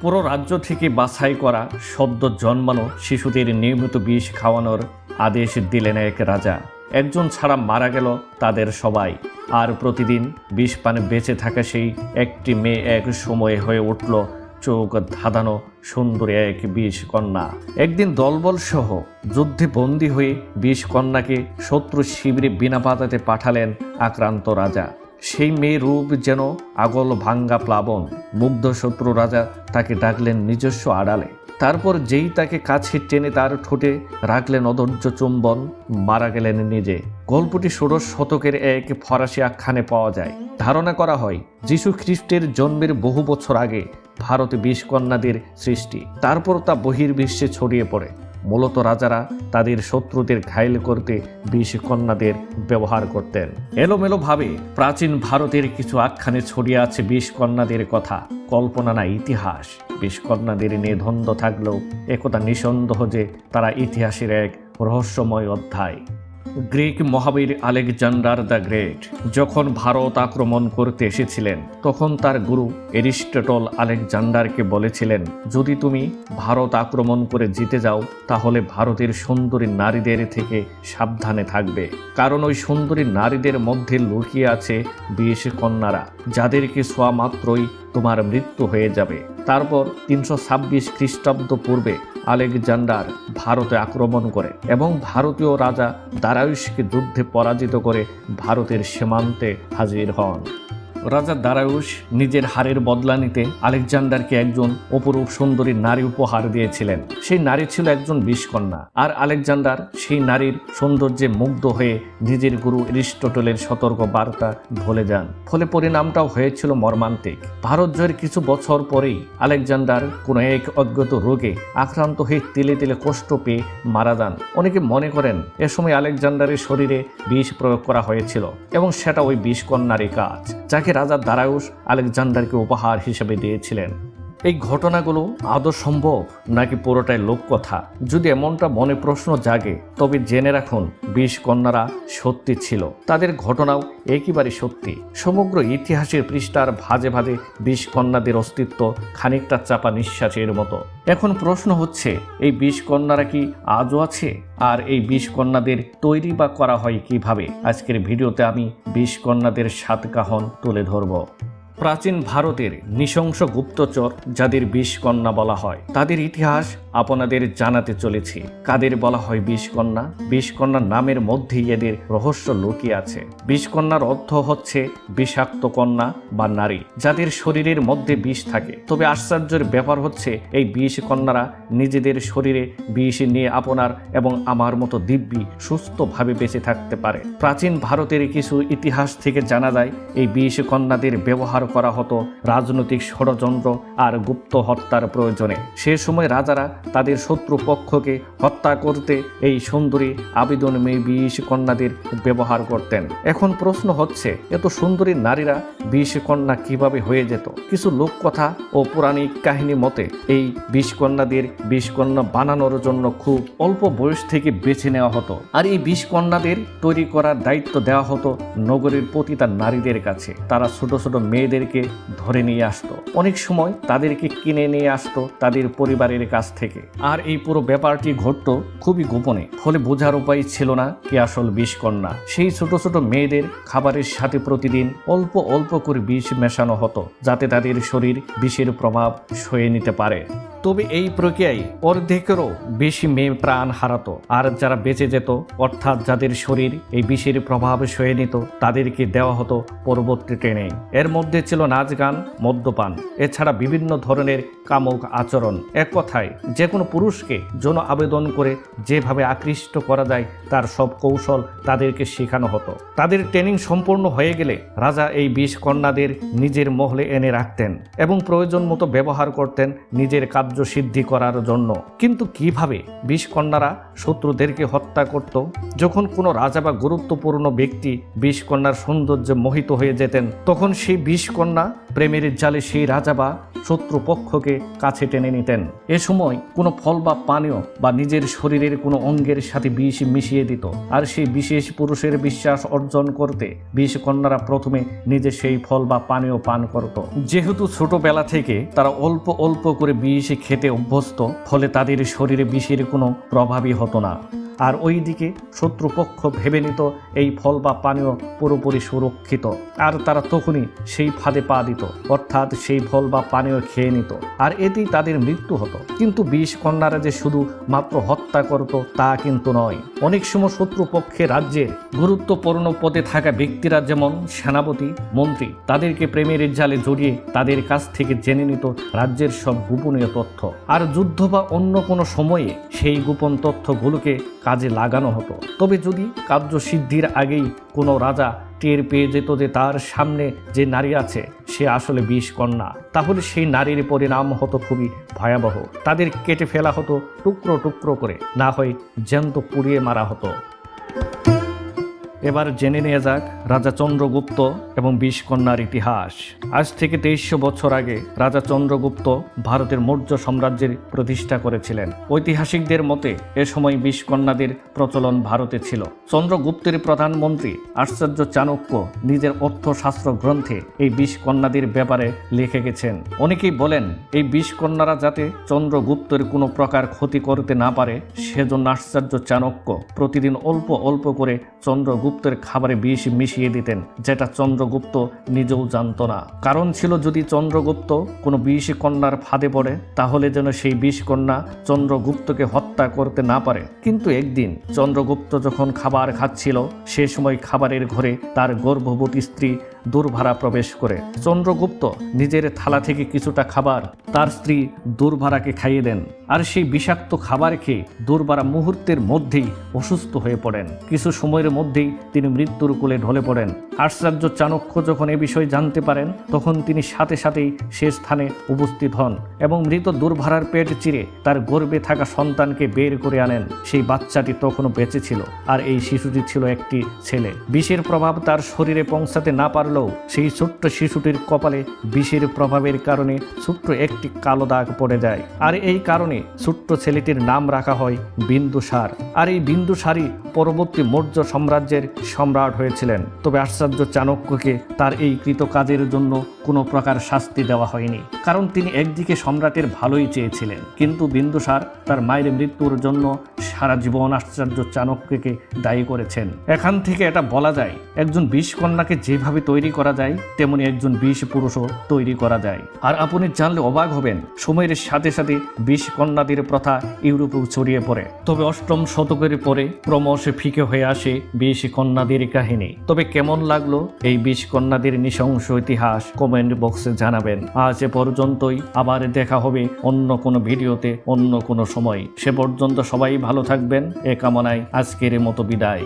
পুরো রাজ্য থেকে বাছাই করা সদ্য জন্মানো শিশুদের নিয়মিত বিষ খাওয়ানোর আদেশ দিলেন এক রাজা। একজন ছাড়া মারা গেল তাদের সবাই। আর প্রতিদিন বিষ পানে বেঁচে থাকা সেই একটি মেয়ে এক সময়ে হয়ে উঠল চোখ ধাঁধানো সুন্দরী এক বিষ কন্যা। একদিন দলবল সহ যুদ্ধে বন্দী হয়ে বিষ কন্যাকে শত্রু শিবিরে বিনা বাধাতে পাঠালেন আক্রান্ত রাজা। সেই মেয়ের রূপ যেন আগল ভাঙ্গা প্লাবন। মুগ্ধ শত্রু রাজা তাকে ডাকলেন নিজস্ব আড়ালে। তারপর যেই তাকে কাছে টেনে তার ঠোঁটে রাখলেন অধৈর্য চুম্বন, মারা গেলেন নিজে। গল্পটি ১৬ শতকের এক ফরাসি আখ্যানে পাওয়া যায়। ধারণা করা হয় যীশু খ্রিস্টের জন্মের বহু বছর আগে ভারতে বিষ কন্যাদের সৃষ্টি। তারপর তা বহির্বিশ্বে ছড়িয়ে পড়ে। মূলত রাজারা তাদের শত্রুদের ঘায়েল করতে বিষ কন্যাদের ব্যবহার করতেন। এলোমেলোভাবে প্রাচীন ভারতের কিছু আখ্যানে ছড়িয়ে আছে বিষ কন্যাদের কথা। কল্পনা না ইতিহাস। বিষ কন্যাদের নিয়ে দ্বন্দ্ব থাকলেও একথা নিঃসন্দেহ যে তারা ইতিহাসের এক রহস্যময় অধ্যায়। Greek Mahavir Alexander the great যখন ভারত আক্রমণ করতে এসেছিলেন, তখন তার গুরু এরিস্টটল আলেকজান্ডারকে বলেছিলেন, যদি তুমি ভারত আক্রমণ করে জিতে যাও তাহলে ভারতের সুন্দরী নারীদের থেকে সাবধানে থাকবে, কারণ ওই সুন্দরী নারীদের মধ্যে লুকিয়ে আছে বিষ কন্যারা, যাদেরকে ছোঁয়া মাত্রই তোমার মৃত্যু হয়ে যাবে। তারপর ৩২৬ খ্রিস্টাব্দ পূর্বে আলেকজান্ডার ভারতে আক্রমণ করে এবং ভারতীয় রাজা দারায়ুষকে যুদ্ধে পরাজিত করে ভারতের সীমান্তে হাজির হন। রাজা দারায়ুষ নিজের হারের বদলা নিতে আলেকজান্ডারকে একজন অপরূপ সুন্দরী নারী উপহার দিয়েছিলেন। সেই নারী ছিল একজন বিষকন্যা। আর আলেকজান্ডার সেই নারীর সৌন্দর্যে মুগ্ধ হয়ে নিজের গুরু এরিস্টটলের সতর্ক বার্তা ভুলে যান। ফলে পরিণামটাও হয়েছিল মর্মান্তিক। ভারত জয়ের কিছু বছর পরেই আলেকজান্ডার কোনো এক অজ্ঞাত রোগে আক্রান্ত হয়ে তিলে তিলে কষ্ট পেয়ে মারা যান। অনেকে মনে করেন এ সময় আলেকজান্ডারের শরীরে বিষ প্রয়োগ করা হয়েছিল এবং সেটা ওই বিষকন্যারই কাজ, যাকে রাজা দারায়ুষ আলেকজান্ডারকে উপহার হিসেবে দিয়েছিলেন। এই ঘটনাগুলো আদৌ সম্ভব নাকি পুরোটাই লোককথা? যদি এমনটা মনে প্রশ্ন জাগে, তবে জেনে রাখুন বিষ কন্যারা সত্যি ছিল। তাদের ঘটনাও একেবারে সত্যি। সমগ্র ইতিহাসের পৃষ্ঠার ভাঁজে ভাঁজে বিষ কন্যাদের অস্তিত্ব খানিকটা চাপা নিঃশ্বাসের মতো। এখন প্রশ্ন হচ্ছে, এই বিষ কন্যারা কি আজও আছে? আর এই বিষ কন্যাদের তৈরি বা করা হয় কিভাবে? আজকের ভিডিওতে আমি বিষ কন্যাদের সাতকাহন তুলে ধরব। প্রাচীন ভারতের নৃশংস গুপ্তচর যাদের বিষকন্যা বলা হয়, তাদের ইতিহাস আপনাদের জানাতে চলেছি। কাদের বলা হয় বিষকন্যা? বিষকন্যা নামের মধ্যেই এদের রহস্য লুকিয়ে আছে। বিষকন্যার অর্থ হচ্ছে বিষাক্ত কন্যা বা নারী, যাদের শরীরের মধ্যে বিষ থাকে। তবে আশ্চর্যের ব্যাপার হচ্ছে, এই বিষকন্যারা নিজেদের শরীরে বিষ নিয়ে আপনার এবং আমার মতো দিব্যি সুস্থভাবে বেঁচে থাকতে পারে। প্রাচীন ভারতের কিছু ইতিহাস থেকে জানা যায়, এই বিষকন্যাদের ব্যবহার করা হতো রাজনৈতিক ষড়যন্ত্র আর গুপ্ত হত্যার প্রয়োজনে। সে সময় রাজারা তাদের শত্রু পক্ষকে হত্যা করতে এই সুন্দরী আবেদন মেয়ে বিষ কন্যাদের ব্যবহার করতেন। এখন প্রশ্ন হচ্ছে, এত সুন্দরী নারীরা বিষ কন্যা কিভাবে হয়ে যেত? কিছু লোককথা ও পৌরাণিক কাহিনী মতে এই বিষ কন্যাদের বিষ কন্যা বানানোর জন্য খুব অল্প বয়স থেকে বেছে নেওয়া হতো। আর এই বিষ কন্যাদের তৈরি করার দায়িত্ব দেওয়া হতো নগরীর পতিতা নারীদের কাছে। তারা ছোট ছোট মেয়েদেরকে ধরে নিয়ে আসতো। অনেক সময় তাদেরকে কিনে নিয়ে আসতো তাদের পরিবারের কাছ থেকে। আর এই পুরো ব্যাপারটি ঘটতো খুবই গোপনে। ফলে বোঝার উপায় ছিল না কি আসল বিষ কন্যা। সেই ছোট ছোট মেয়েদের খাবারের সাথে প্রতিদিন অল্প অল্প করে বিষ মেশানো হতো, যাতে তাদের শরীর বিষের প্রভাব সয়ে নিতে পারে। তবে এই প্রক্রিয়ায় অর্ধেকেরও বেশি মেয়ে প্রাণ হারাতো। আর যারা বেঁচে যেত, অর্থাৎ যাদের শরীর এই বিষের প্রভাব সয়ে নিত, তাদেরকে দেওয়া হতো পরবর্তী ট্রেনিং। এর মধ্যে ছিল নাচ গান, মদ্যপান, এছাড়া বিভিন্ন ধরনের কামুক আচরণ। এক কথায় যে কোনো পুরুষকে যৌন আবেদন করে যেভাবে আকৃষ্ট করা যায় তার সব কৌশল তাদেরকে শেখানো হতো। তাদের ট্রেনিং সম্পূর্ণ হয়ে গেলে রাজা এই বিষ কন্যাদের নিজের মহলে এনে রাখতেন এবং প্রয়োজন মতো ব্যবহার করতেন নিজের কার্য সিদ্ধি করার জন্য। কিন্তু কিভাবে বিষ কন্যারা শত্রুদেরকে হত্যা করত? যখন কোনো রাজা বা গুরুত্বপূর্ণ ব্যক্তি বিষ কন্যার সৌন্দর্যে মোহিত হয়ে যেতেন, তখন সেই বিষ কন্যা প্রেমের জালে সেই রাজা বা শত্রুপক্ষকে কাছে টেনে নিতেন। এ সময় কোনো ফল বা পানীয় বা নিজের শরীরের কোনো অঙ্গের সাথে বিষ মিশিয়ে দিত, আর সেই বিশেষ পুরুষের বিশ্বাস অর্জন করতে বিষকন্যারা প্রথমে নিজে সেই ফল বা পানীয় পান করত। যেহেতু ছোটবেলা থেকে তারা অল্প অল্প করে বিষ খেতে অভ্যস্ত, ফলে তাদের শরীরে বিষের কোনো প্রভাবই হতো না। আর ওইদিকে শত্রুপক্ষ ভেবে নিত এই ফল বা পানীয় পুরোপুরি সুরক্ষিত, আর তারা তখনই সেই ফাঁদে পা দিত, অর্থাৎ সেই ফল বা পানীয় খেয়ে নিত, আর এতেই তাদের মৃত্যু হতো। কিন্তু বিষকন্যারা যে শুধু মাত্র হত্যা করত তা কিন্তু নয়। অনেক সময় শত্রুপক্ষে রাজ্যের গুরুত্বপূর্ণ পদে থাকা ব্যক্তিরা, যেমন সেনাপতি, মন্ত্রী, তাদেরকে প্রেমের জালে জড়িয়ে তাদের কাছ থেকে জেনে নিত রাজ্যের সব গোপনীয় তথ্য, আর যুদ্ধ বা অন্য কোনো সময়ে সেই গোপন তথ্যগুলোকে কাজে লাগানো হতো। তবে যদি কার্যসিদ্ধির আগেই কোনো রাজা টের পেয়ে যেত যে তার সামনে যে নারী আছে সে আসলে বিষকন্যা, তাহলে সেই নারীর পরিণাম হতো খুবই ভয়াবহ। তাদের কেটে ফেলা হতো টুকরো টুকরো করে, না হয় জ্যান্ত পুড়িয়ে মারা হতো। এবার জেনে নেওয়া যাক রাজা চন্দ্রগুপ্ত এবং বিষকন্যার ইতিহাস। আজ থেকে 2300 বছর আগে রাজা চন্দ্রগুপ্ত ভারতের মৌর্য সাম্রাজ্যের প্রতিষ্ঠা করেছিলেন। ঐতিহাসিকদের মতে এ সময় বিষকন্যাদের প্রচলন ভারতে ছিল। চন্দ্রগুপ্তের প্রধানমন্ত্রী আচার্য চাণক্য নিজের অর্থশাস্ত্র গ্রন্থে এই বিষকন্যাদের ব্যাপারে লিখে গেছেন। অনেকেই বলেন এই বিষকন্যারা যাতে চন্দ্রগুপ্তের কোনো প্রকার ক্ষতি করতে না পারে সেজন্য আচার্য চাণক্য প্রতিদিন অল্প অল্প করে চন্দ্রগুপ্তের খাবারে বিষ মিশিয়ে দিতেন, যেটা চন্দ্রগুপ্ত নিজেও জানত না। কারণ ছিল যদি চন্দ্রগুপ্ত কোনো বিষকন্যার ফাঁদে পড়ে তাহলে যেন সেই বিষকন্যা চন্দ্রগুপ্তকে হত্যা করতে না পারে। কিন্তু একদিন চন্দ্রগুপ্ত যখন খাবার খাচ্ছিল সে সময় খাবারের ঘরে তার গর্ভবতী স্ত্রী দুর্ভারা প্রবেশ করে। চন্দ্রগুপ্ত নিজের থালা থেকে কিছুটা খাবার তার স্ত্রী দুর্ভারাকে খাইয়ে দেন, আর সেই বিষাক্ত খাবার খেয়ে দুর্ভারা মুহূর্তের মধ্যেই অসুস্থ হয়ে পড়েন। কিছু সময়ের মধ্যেই তিনি মৃত্যুর কোলে ঢলে পড়েন। আচার্য চাণক্য যখন এ বিষয় জানতে পারেন তখন তিনি সাথে সাথেই সে স্থানে উপস্থিত হন এবং মৃত দুর্ভারার পেট চিরে তার গর্ভে থাকা সন্তানকে বের করে আনেন। সেই বাচ্চাটি তখনও বেঁচে ছিল, আর এই শিশুটি ছিল একটি ছেলে। বিষের প্রভাব তার শরীরে পৌঁছাতে না পারলেও সেই ছোট্ট শিশুটির কপালে বিষের প্রভাবের কারণে ছোট্ট একটি কালো দাগ পড়ে যায়, আর এই কারণে ছোট্ট ছেলেটির নাম রাখা হয় বিন্দুসার। আর এই বিন্দুসারই পরবর্তী মৌর্য সাম্রাজ্যের সম্রাট হয়েছিলেন। তবে আচার্য চাণক্যকে তার এই কৃত কাজের জন্য কোনো প্রকার শাস্তি দেওয়া হয়নি, কারণ তিনি একদিকে সম্রাটের ভালোই চেয়েছিলেন, কিন্তু বিন্দুসার তার মায়ের মৃত্যুর জন্য সারা জীবন আচার্য চাণক্যকে দায়ী করেছেন। এখান থেকে এটা বলা যায় একজন বিষকন্যাকে যেভাবে তৈরি করা যায় তেমনি একজন বিষ পুরুষও তৈরি করা যায়। আর আপনি জানলে অবাক হবেন, সময়ের সাথে সাথে বিষকন্যাদের প্রথা ইউরোপেও ছড়িয়ে পড়ে। তবে 8ম শতকের পরে ক্রমশ ফিকে হয়ে আসে বিষকন্যাদের কাহিনী। তবে কেমন লাগলো এই বিষকন্যাদের নৃশংস ইতিহাস কমেন্ট বক্সে জানাবেন। আজ এ পর্যন্তই, আবার দেখা হবে অন্য কোনো ভিডিওতে অন্য কোনো সময়। সে পর্যন্ত সবাই ভালো থাকবেন এ কামনায় আজকের মতো বিদায়।